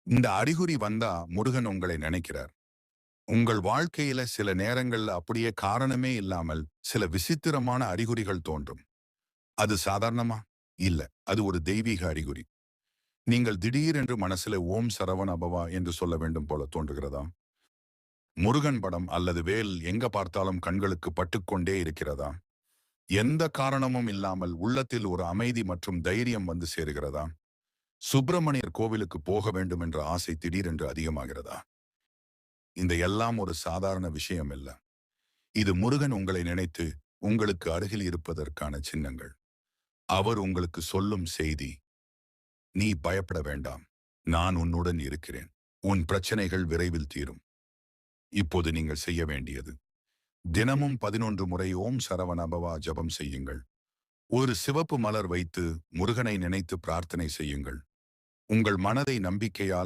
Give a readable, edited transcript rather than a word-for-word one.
இந்த அறிகுறி வந்தா முருகன் உங்களை நினைக்கிறார். உங்கள் வாழ்க்கையில சில நேரங்கள்ல அப்படியே காரணமே இல்லாமல் சில விசித்திரமான அறிகுறிகள் தோன்றும். அது சாதாரணமா? இல்ல. அது ஒரு தெய்வீக அறிகுறி. நீங்கள் திடீரென்று மனசுல ஓம் சரவண பவா என்று சொல்ல வேண்டும் போல தோன்றுகிறதா? முருகன் படம் அல்லது வேல் எங்க பார்த்தாலும் கண்களுக்கு பட்டுக்கொண்டே இருக்கிறதா? எந்த காரணமும் இல்லாமல் உள்ளத்தில் ஒரு அமைதி மற்றும் தைரியம் வந்து சேருகிறதா? சுப்பிரமணியர் கோவிலுக்கு போக வேண்டும் என்ற ஆசை திடீரென்று அதிகமாகிறதா? இந்த எல்லாம் ஒரு சாதாரண விஷயம் இல்ல. இது முருகன் உங்களை நினைத்து உங்களுக்கு அருகில் இருப்பதற்கான சின்னங்கள். அவர் உங்களுக்கு சொல்லும் செய்தி, நீ பயப்பட வேண்டாம். நான் உன்னுடன் இருக்கிறேன். உன் பிரச்சனைகள் விரைவில் தீரும். இப்போது நீங்கள் செய்ய வேண்டியது, தினமும் 11 முறை ஓம் சரவண பவா ஜபம் செய்யுங்கள். ஒரு சிவப்பு மலர் வைத்து முருகனை நினைத்து பிரார்த்தனை செய்யுங்கள். உங்கள் மனதை நம்பிக்கையால்